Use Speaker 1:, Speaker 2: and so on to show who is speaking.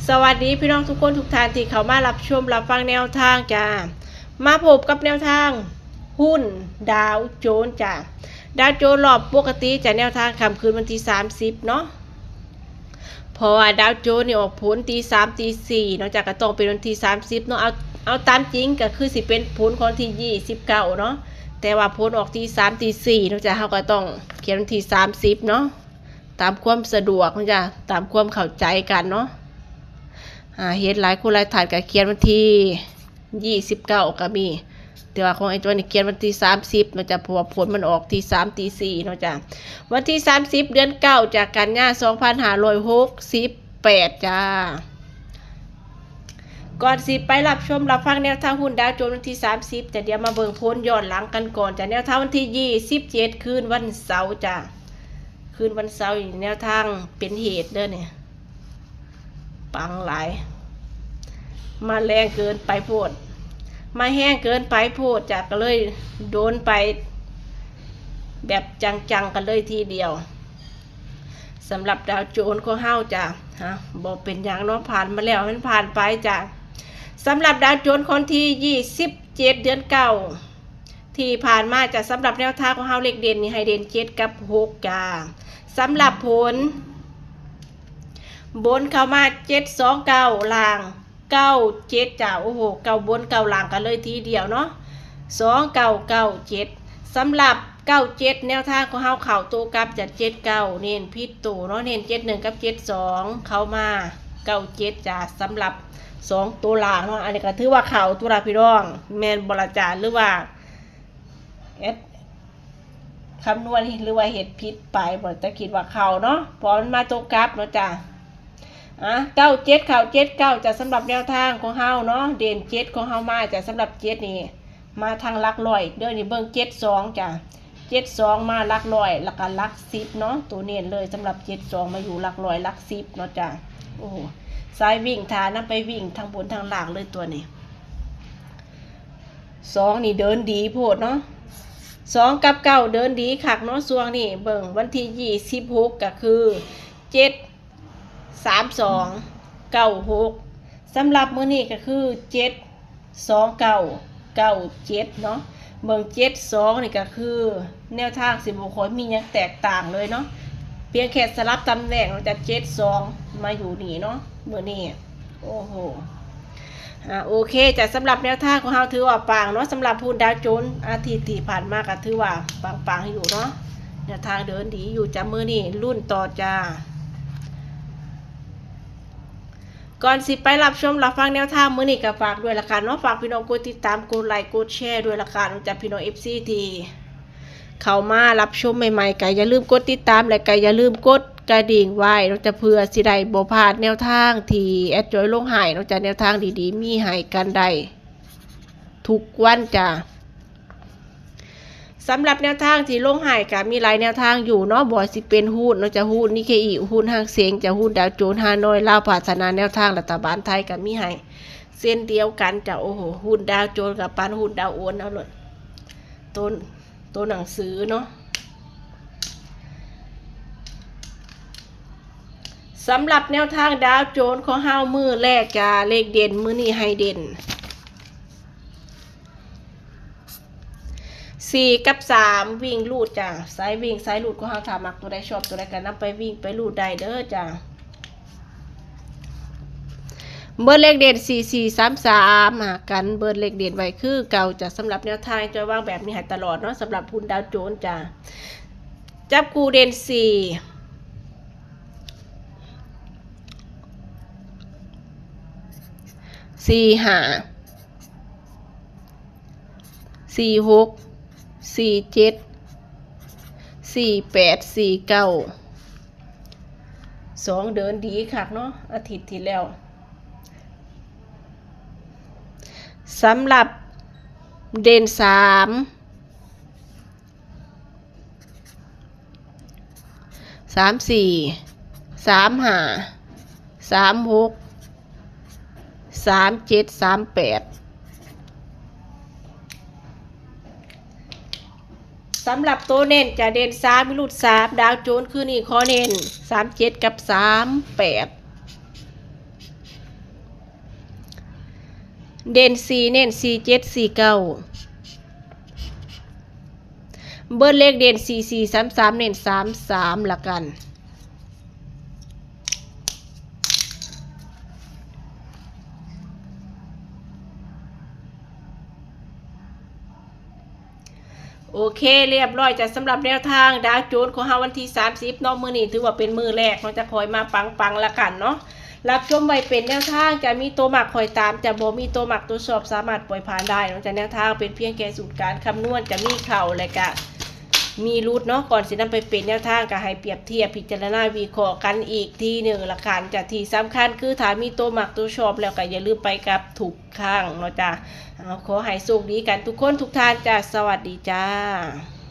Speaker 1: สวัสดีพี่น้องทุกคนทุกท่านที่เข้ามารับชมรับฟังแนวทางจ้ามาพบกับแนวทางหุ้นดาวโจนส์จ้าดาวโจนส์รอบปกติจะแนวทางค่ำคืนวันที่30เนาะเพราะว่าดาวโจนส์นี่ออกผลตี3ตี4เนาะจากก็ต้องเป็นวันที่30เนาะเอาตามจริงก็คือสิเป็นผลของที่29เนาะแต่ว่าผลออกที่3ตี4เนาะจ้าเฮาก็ต้องเขียนวันที่30เนาะตามความสะดวกเนาะจ้าตามความเข้าใจกันเนาะเฮ็ดหลายคนหลายถาดก็เขียนวันที่29ก็มีแต่ว่าของไอ้ตัวนี้เขียนวันที่30เนาะจ้ะเพราะว่าผลมันออกที่3ตี4เนาะจ้ะวันที่30เดือน9จากกันยา2568จ้าก่อนสิไปรับชมรับฟังแนวทางหุ้นดาวโจนส์วันที่30จะเดี๋ยวมาเบิ่งผลย้อนหลังกันก่อนจ้ะแนวทางวันที่27คืนวันเสาร์จ้ะคืนวันเสาร์แนวทางเป็นเหตุเด้อเนี่ยปังหลายมาแรงเกินไปโพดมาแห้งเกินไปโพดจากก็เลยโดนไปแบบจังๆกันเลยทีเดียวสำหรับดาวโจนส์ของเฮาจ้ะบอกเป็นอย่างน้องผ่านมาแล้วมันผ่านไปจ้ะสำหรับดาวโจนส์คนที่27เดือน9ที่ผ่านมาจะสำหรับแนวทางของเฮาเลขเด่นนี่ให้เด่น7กับ6จ้ะสำหรับผลบนเข้ามา729ล่าง97จ้าโอ้โหเก้าบนเก้าล่างกันเลยทีเดียวเนาะ2997สำหรับ97แนวทางของเฮาเข้าตัวกลับจะ79เน้นผิดตัวเนาะเน้น71กับ72เข้ามา97จ้าสำหรับ2ตัวล่างเนาะอันนี้ก็ถือว่าเข้าตัวละพี่น้องแม่นบ่ล่ะจ้าหรือว่าคำนวณหรือว่าเฮ็ดผิดไปบ่จะคิดว่าเข้าเนาะพอมันมาตัวกลับเนาะจ้า97เข่า79จะสำหรับแนวทางของเฮาเนาะเด่น7ของเฮามาจะสำหรับ7นี่มาทางหลักร้อยเด้อนี่เบิ่ง72จ้ะ72มาหลักร้อยแล้วก็หลัก10เนาะตัวเน้นเลยสำหรับ72มาอยู่หลักร้อยหลัก10เนาะจ้ะโอ้สายวิ่งทานำไปวิ่งทางบนทางล่างเลยตัวนี้2นี่เดินดีโพดเนาะ2กับ9เดินดีคักเนาะช่วงนี้เบิ่งวันที่26ก็คือ3296สำหรับมื้อนี้ก็คือ72997เนาะเบิ่ง72นี่ก็คือแนวทางสิบ่ค่อยมีหยังแตกต่างเลยเนาะเพียงแค่สลับตำแหน่งเราจะ72มาอยู่นี่เนาะมื้อนี้โอ้โหโอเคจ้ะสำหรับแนวทางของเฮาถือว่าปังเนาะสำหรับหุ้นดาวโจนส์อาทิตย์ที่ผ่านมาก็ถือว่าปังๆอยู่เนาะแนวทางเดินดีอยู่จ้ะมื้อนี้รุ่นต่อจ้าก่อนสิไปรับชมรับฟังแนวทางมื้อนี้ก็ฝากด้วยละกันเนาะฝากพี่น้องกดติดตามกดไลค์กดแชร์ด้วยละกันจากพี่น้อง FC ที่เข้ามารับชมใหม่ๆก็อย่าลืมกดติดตามและก็อย่าลืมกดกระดิ่งไว้เราจะเพื่อสิได้บ่พลาดแนวทางที่แอดจอยลงให้เราจะแนวทางดีๆมีให้กันได้ทุกวันจ้ะสำหรับแนวทางที่ลงหายก็มีหลายแนวทางอยู่เนาะบ่สิเป็นหุ้นเนาะจะหุ้นนิเคอิหุ้นห้างเสียงจะหุ้นดาวโจนส์ฮานอยลาวพัฒนาแนวทางรัฐบาลไทยก็มีให้เส้นเดียวกันจ้ะโอ้โหหุ้นดาวโจนส์กับปานหุ้นดาวโอนเอาเลยตัวหนังสือเนาะสำหรับแนวทางดาวโจนส์ของเฮามือแรกจ้ะเลขเด่นมื้อนี้ให้เด่น4กับ3วิ่งลูดจ้ะสายวิ่งสายลูดของเฮาถ้ามักตัวใดชอบตัวใดก็นำไปวิ่งไปลูดได้เด้อจ้ะเบอร์เลขเด่น4433กันเบอร์เลขเด่นไว้คือเก่าจ้ะสำหรับแนวทางจะวางแบบนี้ให้ตลอดเนาะสำหรับหุ้นดาวโจนส์จ้ะจับคู่เด่น4 5 4 6 4 7 4 8 4 9 2เดินดีคักเนาะอาทิตย์ที่แล้วสำหรับเด่น3 34 35 36 37 38สำหรับตัวเน้นจะเด่น3มิลุด3ดาวโจนส์คือนี่ขอเน้น37กับ38 เด่นสี่เน้นสี่เจ็ดสี่เก้าเบิ้ลเลขเด่นสี่สี่สามสามเน้นสามสามละกันโอเคเรียบร้อยจ้ะสำหรับแนวทางดาวโจนส์ของเฮาวันที่30เนาะมื้อนี้ถือว่าเป็นมื้อแรกเราจะคอยมาปังๆละกันเนาะรับชมไว้เป็นแนวทางจะมีตัวหมักคอยตามจะบ่มีตัวหมักตัวสอบสามารถปล่อยผ่านได้เนาะจะแนวทางเป็นเพียงแค่สูตรการคำนวณจะมีเข่าและก็มีรูทเนาะก่อนสินำไปเป็นแนวทางก็ให้เปรียบเทียบพิจารณาวิเคราะห์กันอีกทีหนึ่งละกันจะที่สำคัญคือถ้ามีตัวหมักตัวชอบแล้วก็อย่าลืมไปกับถูกข้างเนาะจ้ะขอให้โชคดีกันทุกคนทุกท่านจ้ะสวัสดีจ้า